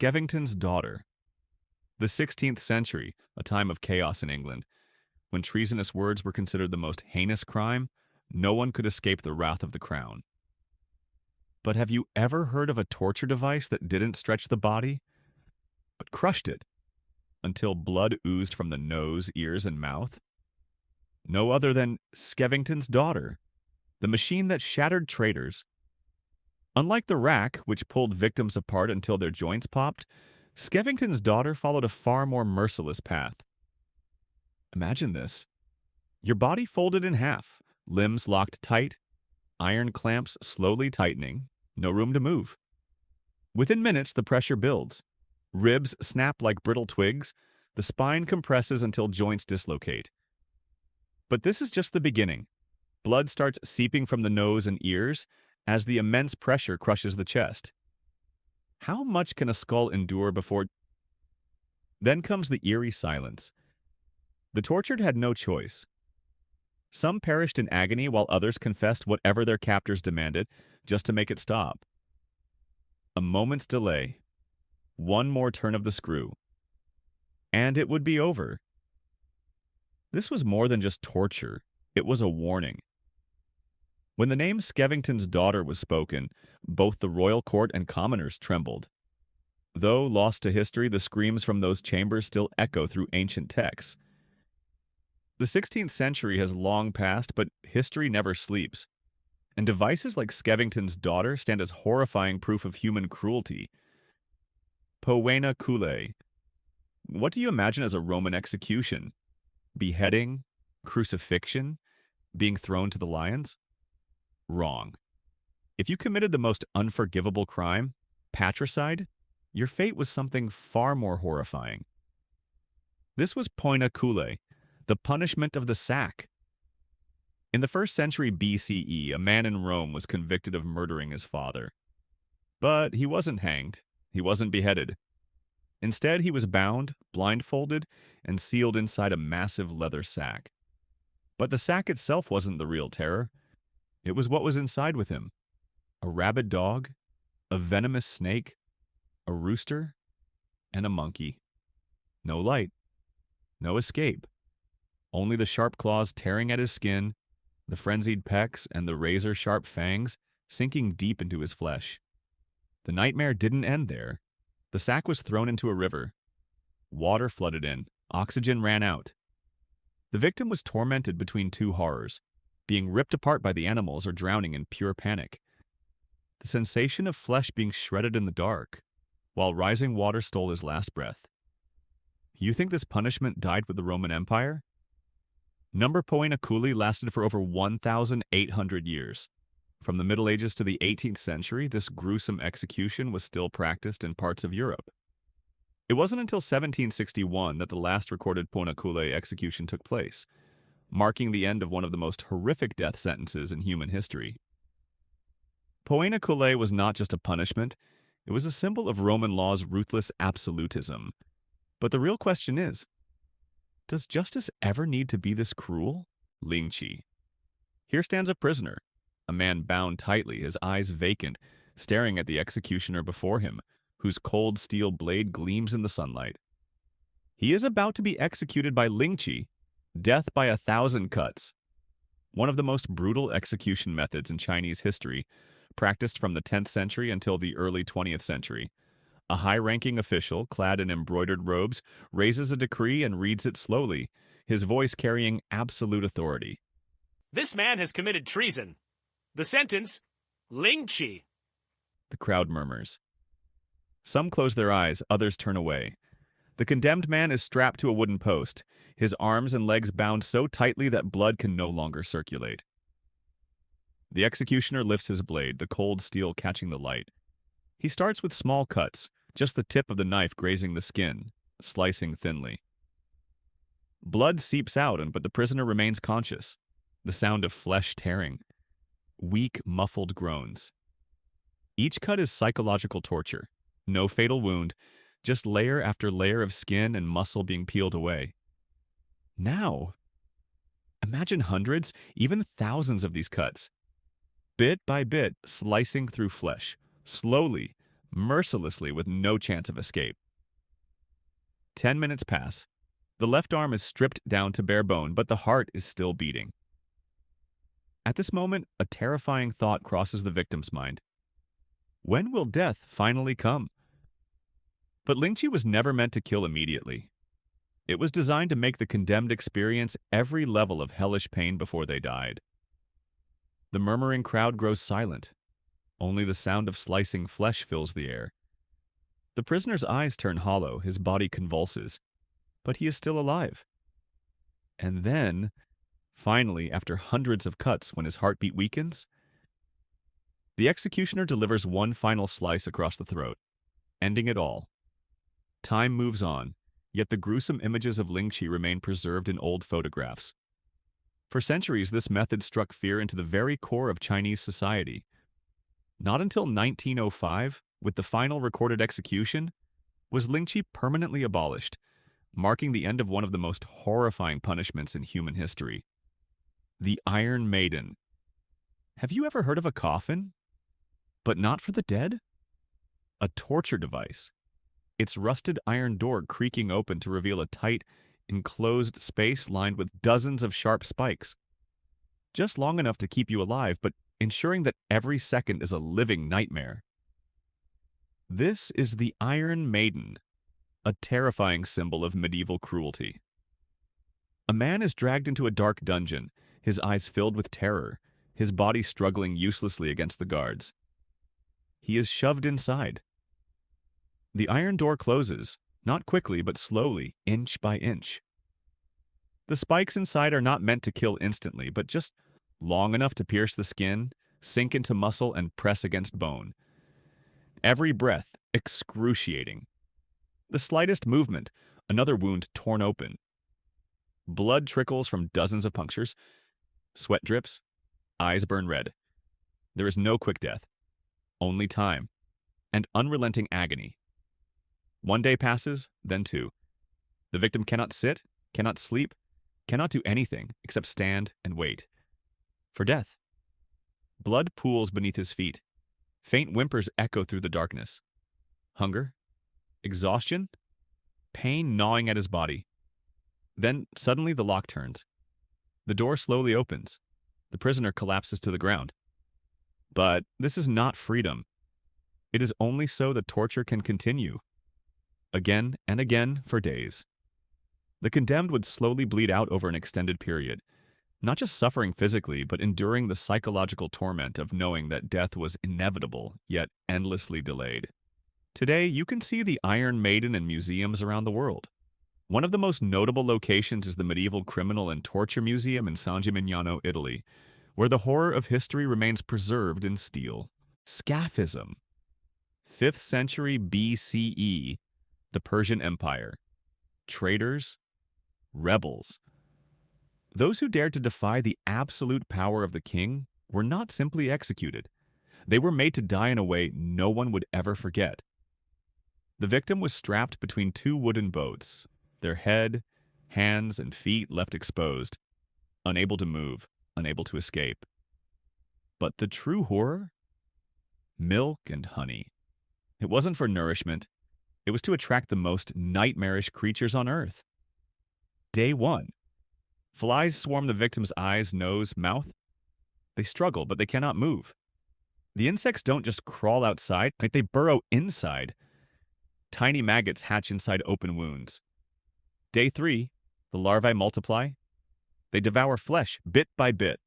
Skevington's daughter. The 16th century, a time of chaos in England, when treasonous words were considered the most heinous crime, no one could escape the wrath of the crown. But have you ever heard of a torture device that didn't stretch the body, but crushed it until blood oozed from the nose, ears, and mouth? No other than Skevington's daughter, the machine that shattered traitors. Unlike the rack, which pulled victims apart until their joints popped, Skevington's daughter followed a far more merciless path. Imagine this. Your body folded in half, limbs locked tight, iron clamps slowly tightening, no room to move. Within minutes, the pressure builds. Ribs snap like brittle twigs, the spine compresses until joints dislocate. But this is just the beginning. Blood starts seeping from the nose and ears as the immense pressure crushes the chest. How much can a skull endure before... Then comes the eerie silence. The tortured had no choice. Some perished in agony while others confessed whatever their captors demanded just to make it stop. A moment's delay, one more turn of the screw, and it would be over. This was more than just torture, it was a warning. When the name Skevington's daughter was spoken, both the royal court and commoners trembled. Though lost to history, the screams from those chambers still echo through ancient texts. The 16th century has long passed, but history never sleeps. And devices like Skevington's daughter stand as horrifying proof of human cruelty. Poena Cullei. What do you imagine as a Roman execution? Beheading? Crucifixion? Being thrown to the lions? Wrong. If you committed the most unforgivable crime, patricide, your fate was something far more horrifying. This was Poena Cullei, the punishment of the sack. In the 1st century BCE, a man in Rome was convicted of murdering his father. But he wasn't hanged. He wasn't beheaded. Instead, he was bound, blindfolded, and sealed inside a massive leather sack. But the sack itself wasn't the real terror. It was what was inside with him. A rabid dog, a venomous snake, a rooster, and a monkey. No light. No escape. Only the sharp claws tearing at his skin, the frenzied pecks, and the razor-sharp fangs sinking deep into his flesh. The nightmare didn't end there. The sack was thrown into a river. Water flooded in. Oxygen ran out. The victim was tormented between two horrors, being ripped apart by the animals or drowning in pure panic. The sensation of flesh being shredded in the dark, while rising water stole his last breath. You think this punishment died with the Roman Empire? Number Poena Cullei lasted for over 1,800 years. From the Middle Ages to the 18th century, this gruesome execution was still practiced in parts of Europe. It wasn't until 1761 that the last recorded Poena Cullei execution took place, marking the end of one of the most horrific death sentences in human history. Poena Cullei was not just a punishment, it was a symbol of Roman law's ruthless absolutism. But the real question is, does justice ever need to be this cruel? Lingchi. Here stands a prisoner, a man bound tightly, his eyes vacant, staring at the executioner before him, whose cold steel blade gleams in the sunlight. He is about to be executed by Lingchi, death by 1,000 cuts. One of the most brutal execution methods in Chinese history, practiced from the 10th century until the early 20th century. A high-ranking official, clad in embroidered robes, raises a decree and reads it slowly, his voice carrying absolute authority. This man has committed treason. The sentence, Lingchi. The crowd murmurs. Some close their eyes, others turn away. The condemned man is strapped to a wooden post, his arms and legs bound so tightly that blood can no longer circulate. The executioner lifts his blade, the cold steel catching the light. He starts with small cuts, just the tip of the knife grazing the skin, slicing thinly. Blood seeps out, but the prisoner remains conscious. The sound of flesh tearing. Weak, muffled groans. Each cut is psychological torture. No fatal wound, just layer after layer of skin and muscle being peeled away. Now, imagine hundreds, even thousands of these cuts. Bit by bit, slicing through flesh. Slowly, mercilessly with no chance of escape. 10 minutes pass. The left arm is stripped down to bare bone, but the heart is still beating. At this moment, a terrifying thought crosses the victim's mind. When will death finally come? But Lingchi was never meant to kill immediately. It was designed to make the condemned experience every level of hellish pain before they died. The murmuring crowd grows silent. Only the sound of slicing flesh fills the air. The prisoner's eyes turn hollow, his body convulses, but he is still alive. And then, finally, after hundreds of cuts when his heartbeat weakens, the executioner delivers one final slice across the throat, ending it all. Time moves on, yet the gruesome images of Lingchi remain preserved in old photographs. For centuries, this method struck fear into the very core of Chinese society. Not until 1905, with the final recorded execution, was Lingchi permanently abolished, marking the end of one of the most horrifying punishments in human history. The Iron Maiden. Have you ever heard of a coffin? But not for the dead? A torture device. Its rusted iron door creaking open to reveal a tight, enclosed space lined with dozens of sharp spikes. Just long enough to keep you alive, but ensuring that every second is a living nightmare. This is the Iron Maiden, a terrifying symbol of medieval cruelty. A man is dragged into a dark dungeon, his eyes filled with terror, his body struggling uselessly against the guards. He is shoved inside. The iron door closes, not quickly but slowly, inch by inch. The spikes inside are not meant to kill instantly, but just long enough to pierce the skin, sink into muscle, and press against bone. Every breath, excruciating. The slightest movement, another wound torn open. Blood trickles from dozens of punctures. Sweat drips. Eyes burn red. There is no quick death. Only time. And unrelenting agony. One day passes, then two. The victim cannot sit, cannot sleep, cannot do anything except stand and wait. For death. Blood pools beneath his feet. Faint whimpers echo through the darkness. Hunger. Exhaustion. Pain gnawing at his body. Then suddenly the lock turns. The door slowly opens. The prisoner collapses to the ground. But this is not freedom. It is only so the torture can continue. Again and again for days. The condemned would slowly bleed out over an extended period, not just suffering physically, but enduring the psychological torment of knowing that death was inevitable, yet endlessly delayed. Today, you can see the Iron Maiden in museums around the world. One of the most notable locations is the Medieval Criminal and Torture Museum in San Gimignano, Italy, where the horror of history remains preserved in steel. Scaphism. 5th century BCE, the Persian Empire. Traitors, rebels. Those who dared to defy the absolute power of the king were not simply executed. They were made to die in a way no one would ever forget. The victim was strapped between two wooden boats, their head, hands, and feet left exposed, unable to move, unable to escape. But the true horror? Milk and honey. It wasn't for nourishment. It was to attract the most nightmarish creatures on earth. Day 1. Flies swarm the victim's eyes, nose, mouth. They struggle, but they cannot move. The insects don't just crawl outside, they burrow inside. Tiny maggots hatch inside open wounds. Day 3, the larvae multiply. They devour flesh, bit by bit.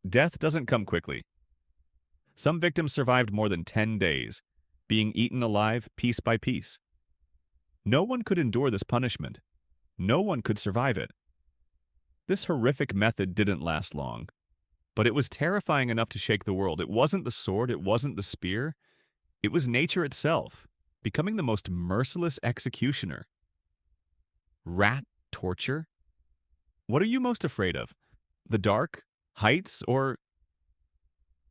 Death doesn't come quickly. Some victims survived more than 10 days, being eaten alive piece by piece. No one could endure this punishment. No one could survive it. This horrific method didn't last long, but it was terrifying enough to shake the world. It wasn't the sword, it wasn't the spear. It was nature itself, becoming the most merciless executioner. Rat torture? What are you most afraid of? The dark, heights, or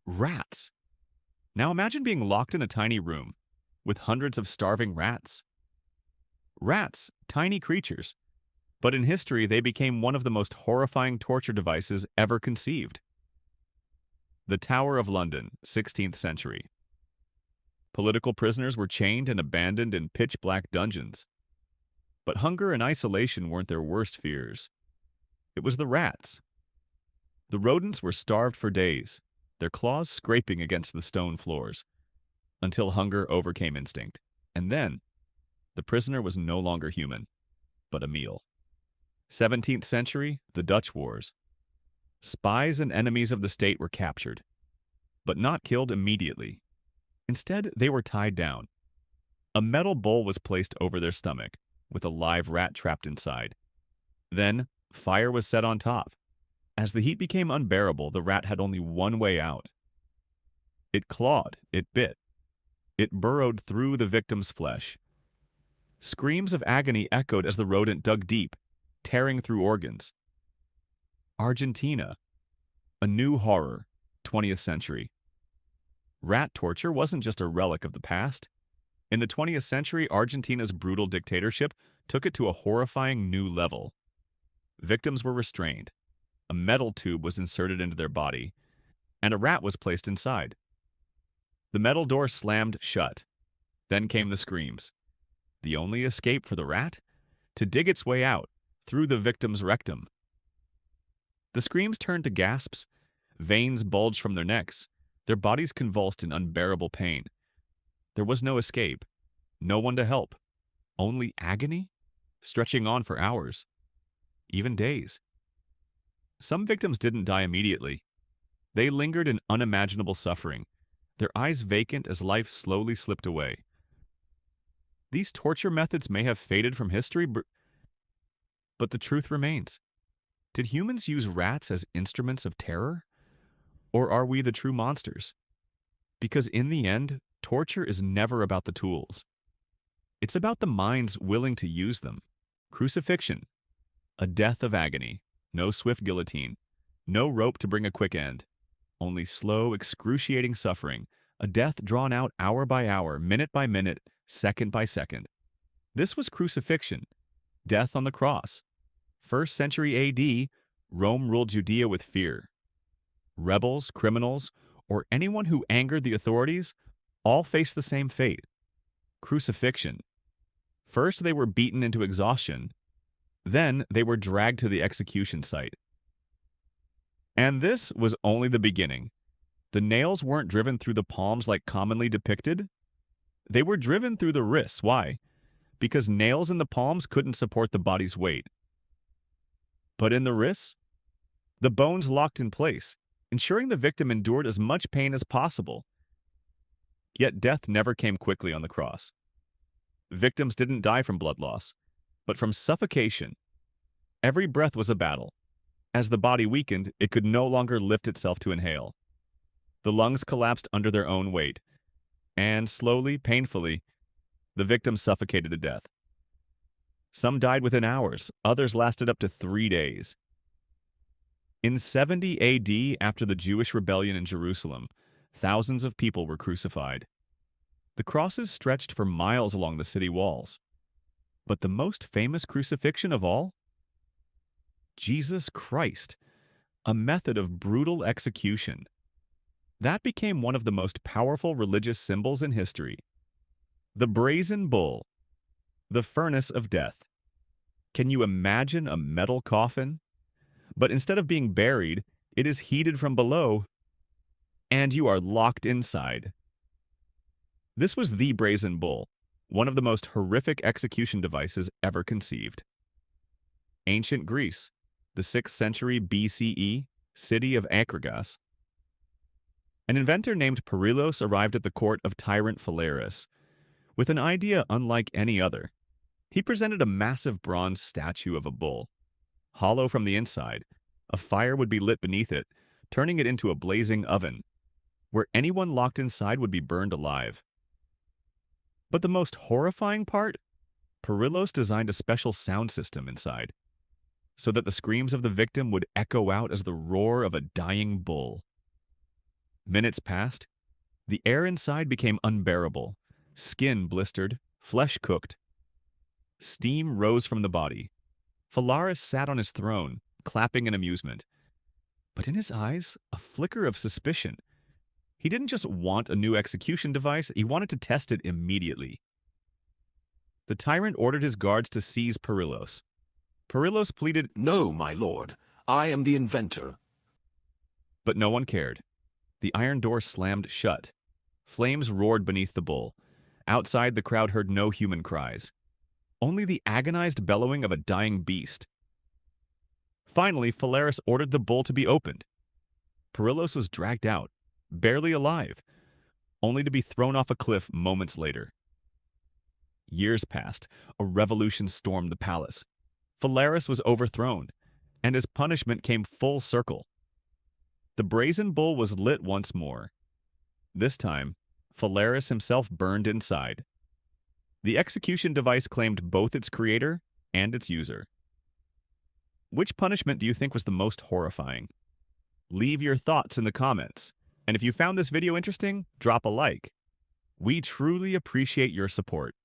rats? Now imagine being locked in a tiny room with hundreds of starving rats. Rats, tiny creatures, but in history they became one of the most horrifying torture devices ever conceived. The Tower of London, 16th century. Political prisoners were chained and abandoned in pitch-black dungeons. But hunger and isolation weren't their worst fears. It was the rats. The rodents were starved for days, their claws scraping against the stone floors, until hunger overcame instinct. And then, the prisoner was no longer human, but a meal. 17th century, the Dutch Wars. Spies and enemies of the state were captured, but not killed immediately. Instead, they were tied down. A metal bowl was placed over their stomach, with a live rat trapped inside. Then, fire was set on top. As the heat became unbearable, the rat had only one way out. It clawed, it bit. It burrowed through the victim's flesh. Screams of agony echoed as the rodent dug deep, tearing through organs. Argentina, a new horror, 20th century. Rat torture wasn't just a relic of the past. In the 20th century, Argentina's brutal dictatorship took it to a horrifying new level. Victims were restrained. A metal tube was inserted into their body, and a rat was placed inside. The metal door slammed shut. Then came the screams. The only escape for the rat? To dig its way out, through the victim's rectum. The screams turned to gasps. Veins bulged from their necks. Their bodies convulsed in unbearable pain. There was no escape. No one to help. Only agony? Stretching on for hours. Even days. Some victims didn't die immediately. They lingered in unimaginable suffering, their eyes vacant as life slowly slipped away. These torture methods may have faded from history, but the truth remains. Did humans use rats as instruments of terror? Or are we the true monsters? Because in the end, torture is never about the tools. It's about the minds willing to use them. Crucifixion, a death of agony, no swift guillotine, no rope to bring a quick end, only slow, excruciating suffering, a death drawn out hour by hour, minute by minute, second by second. This was crucifixion, death on the cross. 1st century AD, Rome ruled Judea with fear. Rebels, criminals, or anyone who angered the authorities all faced the same fate. Crucifixion. First, they were beaten into exhaustion. Then, they were dragged to the execution site. And this was only the beginning. The nails weren't driven through the palms like commonly depicted. They were driven through the wrists. Why? Because nails in the palms couldn't support the body's weight. But in the wrists, the bones locked in place, ensuring the victim endured as much pain as possible. Yet death never came quickly on the cross. Victims didn't die from blood loss, but from suffocation. Every breath was a battle. As the body weakened, it could no longer lift itself to inhale. The lungs collapsed under their own weight, and slowly, painfully, the victim suffocated to death. Some died within hours, others lasted up to 3 days. In 70 AD, after the Jewish rebellion in Jerusalem, thousands of people were crucified. The crosses stretched for miles along the city walls. But the most famous crucifixion of all? Jesus Christ, a method of brutal execution. That became one of the most powerful religious symbols in history. The brazen bull, the furnace of death. Can you imagine a metal coffin? But instead of being buried, it is heated from below, and you are locked inside. This was the brazen bull, one of the most horrific execution devices ever conceived. Ancient Greece, the 6th century BCE, city of Acragas. An inventor named Perilos arrived at the court of tyrant Phalaris with an idea unlike any other. He presented a massive bronze statue of a bull. Hollow from the inside, a fire would be lit beneath it, turning it into a blazing oven, where anyone locked inside would be burned alive. But the most horrifying part? Perilos designed a special sound system inside, so that the screams of the victim would echo out as the roar of a dying bull. Minutes passed. The air inside became unbearable. Skin blistered, flesh cooked. Steam rose from the body. Phalaris sat on his throne, clapping in amusement. But in his eyes, a flicker of suspicion. He didn't just want a new execution device, he wanted to test it immediately. The tyrant ordered his guards to seize Perillos. Perillos pleaded, "No, my lord. I am the inventor." but no one cared. The iron door slammed shut. Flames roared beneath the bull. Outside, the crowd heard no human cries. Only the agonized bellowing of a dying beast. Finally, Phalaris ordered the bull to be opened. Perillos was dragged out, barely alive, only to be thrown off a cliff moments later. Years passed. A revolution stormed the palace. Phalaris was overthrown, and his punishment came full circle. The brazen bull was lit once more. This time, Phalaris himself burned inside. The execution device claimed both its creator and its user. Which punishment do you think was the most horrifying? Leave your thoughts in the comments. And if you found this video interesting, drop a like. We truly appreciate your support.